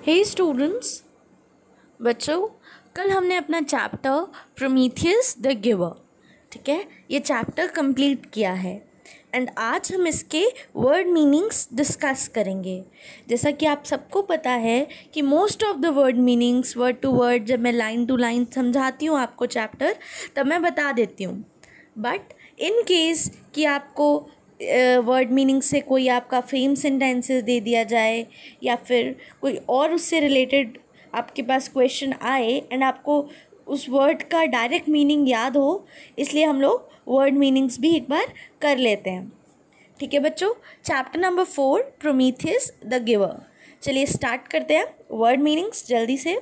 हे students, बच्चों, कल हमने अपना चैप्टर प्रोमीथियस द गिवर, ठीक है, ये चैप्टर कंप्लीट किया है एंड आज हम इसके वर्ड मीनिंग्स डिस्कस करेंगे। जैसा कि आप सबको पता है कि most of the word meanings word to word जब मैं लाइन टू लाइन समझाती हूँ आपको चैप्टर, तब मैं बता देती हूँ। बट इन केस कि आपको वर्ड मीनिंग से कोई आपका फ्रेम सेंटेंसेस दे दिया जाए या फिर कोई और उससे रिलेटेड आपके पास क्वेश्चन आए एंड आपको उस वर्ड का डायरेक्ट मीनिंग याद हो, इसलिए हम लोग वर्ड मीनिंग्स भी एक बार कर लेते हैं। ठीक है बच्चों, chapter number 4 Prometheus the giver. चलिए स्टार्ट करते हैं वर्ड मीनिंग्स जल्दी से।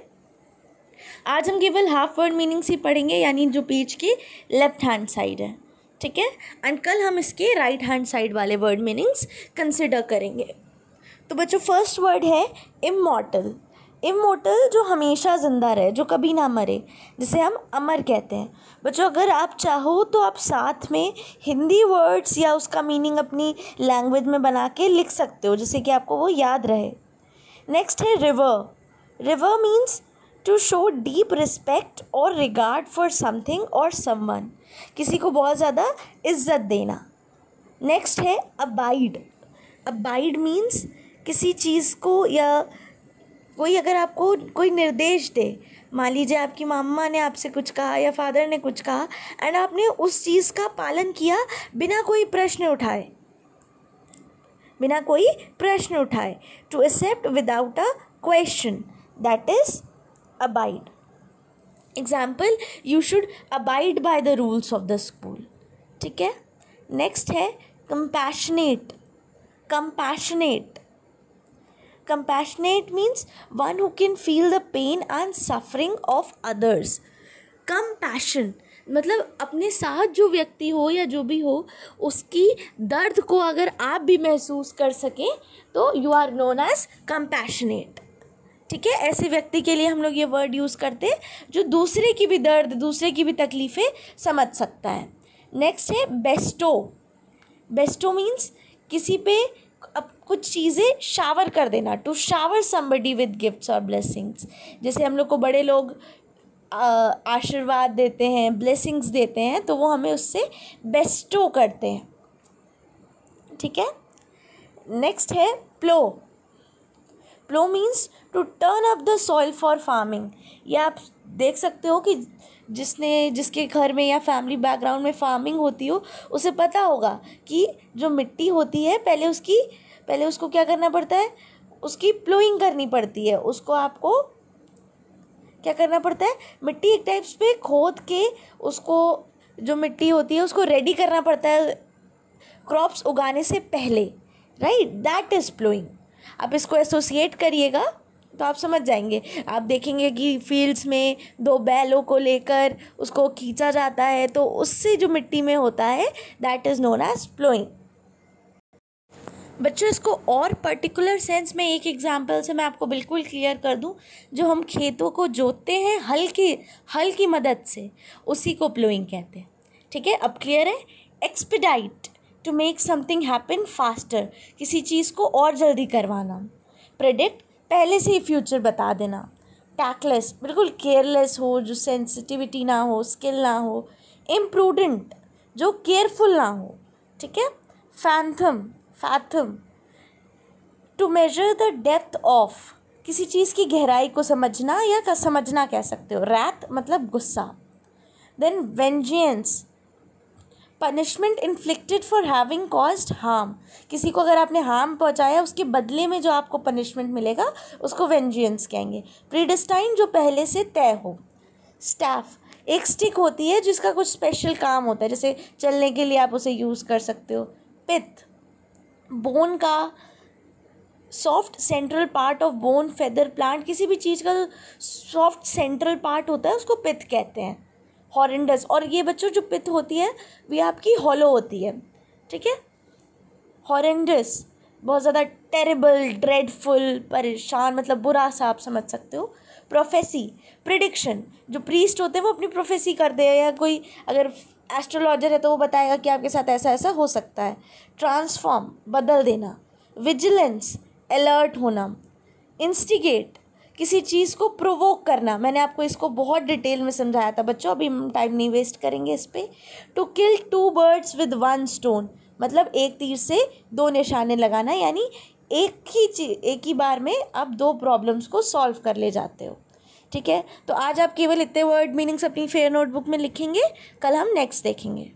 आज हम केवल हाफ वर्ड मीनिंग्स ही पढ़ेंगे, यानी जो पेज की लेफ्ट हैंड साइड है, ठीक है, एंड कल हम इसके राइट हैंड साइड वाले वर्ड मीनिंग्स कंसिडर करेंगे। तो बच्चों फर्स्ट वर्ड है इमॉर्टल। इमॉर्टल जो हमेशा ज़िंदा रहे, जो कभी ना मरे, जिसे हम अमर कहते हैं। बच्चों अगर आप चाहो तो आप साथ में हिंदी वर्ड्स या उसका मीनिंग अपनी लैंग्वेज में बना के लिख सकते हो, जिससे कि आपको वो याद रहे। नेक्स्ट है revere. Revere means to show deep respect और रिगार्ड फॉर समथिंग और समवन, किसी को बहुत ज़्यादा इज्जत देना। नेक्स्ट है अबाइड। अबाइड मीन्स किसी चीज़ को या कोई अगर आपको कोई निर्देश दे, मान लीजिए आपकी मम्मा ने आपसे कुछ कहा या फादर ने कुछ कहा एंड आपने उस चीज़ का पालन किया बिना कोई प्रश्न उठाए, बिना कोई प्रश्न उठाए। To accept without a question, that is abide. Example, you should abide by the rules of the school, ठीक है। नेक्स्ट है compassionate. Compassionate Compassionate means one who can feel the pain and suffering of others. Compassion मतलब अपने साथ जो व्यक्ति हो या जो भी हो, उसकी दर्द को अगर आप भी महसूस कर सकें तो you are known as compassionate, ठीक है। ऐसे व्यक्ति के लिए हम लोग ये वर्ड यूज़ करते हैं जो दूसरे की भी दर्द, दूसरे की भी तकलीफ़ें समझ सकता है। नेक्स्ट है बेस्टो। बेस्टो मीन्स किसी पे अब कुछ चीज़ें शावर कर देना, to shower somebody with gifts और ब्लेसिंग्स। जैसे हम लोग को बड़े लोग आशीर्वाद देते हैं, ब्लेसिंग्स देते हैं, तो वो हमें उससे बेस्टो करते हैं, ठीक है। नेक्स्ट है plough. Plough means to turn up the soil for farming. ये आप देख सकते हो कि जिसके घर में या फैमिली बैकग्राउंड में फार्मिंग होती हो, उसे पता होगा कि जो मिट्टी होती है पहले उसको क्या करना पड़ता है, उसकी प्लोइंग करनी पड़ती है। उसको आपको क्या करना पड़ता है, मिट्टी एक टाइप्स पे खोद के उसको जो मिट्टी होती है उसको रेडी करना पड़ता है क्रॉप्स उगाने से पहले, राइट, दैट इज़ प्लोइंग। आप इसको एसोसिएट करिएगा तो आप समझ जाएंगे। आप देखेंगे कि फील्ड्स में 2 बैलों को लेकर उसको खींचा जाता है, तो उससे जो मिट्टी में होता है that is known as ploughing. बच्चों इसको और पर्टिकुलर सेंस में एक एग्जांपल से मैं आपको बिल्कुल क्लियर कर दूं। जो हम खेतों को जोतते हैं हल की मदद से, उसी को प्लोइंग कहते हैं, ठीक है। अब क्लियर है। Expedite, to make something happen faster, किसी चीज़ को और जल्दी करवाना। प्रेडिक्ट, पहले से ही फ्यूचर बता देना। टैक्टलेस, बिल्कुल केयरलेस हो, जो सेंसिटिविटी ना हो, स्किल ना हो। इम्प्रूडेंट, जो केयरफुल ना हो, ठीक है। Fathom, to measure the depth of, किसी चीज़ की गहराई को समझना या समझना कह सकते हो। रैथ मतलब गुस्सा। Then vengeance, punishment inflicted for having caused harm, किसी को अगर आपने हार्म पहुंचाया उसके बदले में जो आपको पनिशमेंट मिलेगा उसको वेंजियंस कहेंगे। प्रीडिस्टाइन, जो पहले से तय हो। स्टाफ, एक स्टिक होती है जिसका कुछ स्पेशल काम होता है, जैसे चलने के लिए आप उसे यूज़ कर सकते हो। पिथ, बोन का soft central part of bone. Feather, plant, किसी भी चीज़ का सॉफ्ट सेंट्रल पार्ट होता है उसको पिथ कहते हैं। हॉरेंडस, और ये बच्चों जो पिथ होती है वो आपकी हॉलो होती है, ठीक है। हॉरेंडस, बहुत ज़्यादा टेरेबल, ड्रेडफुल, परेशान, मतलब बुरा सा आप समझ सकते हो। प्रोफेसी, प्रिडिक्शन, जो प्रीस्ट होते हैं वो अपनी प्रोफेसी करते हैं, या कोई अगर एस्ट्रोलॉजर है तो वो बताएगा कि आपके साथ ऐसा ऐसा हो सकता है। ट्रांसफॉर्म, बदल देना। विजिलेंस, अलर्ट होना। इंस्टिगेट, किसी चीज़ को प्रोवोक करना, मैंने आपको इसको बहुत डिटेल में समझाया था बच्चों, अभी हम टाइम नहीं वेस्ट करेंगे इस पर। To kill 2 birds with 1 stone, मतलब एक तीर से 2 निशाने लगाना, यानी एक ही बार में आप 2 प्रॉब्लम्स को सॉल्व कर ले जाते हो। ठीक है, तो आज आप केवल इतने वर्ड मीनिंग्स अपनी फेयर नोटबुक में लिखेंगे, कल हम नेक्स्ट देखेंगे।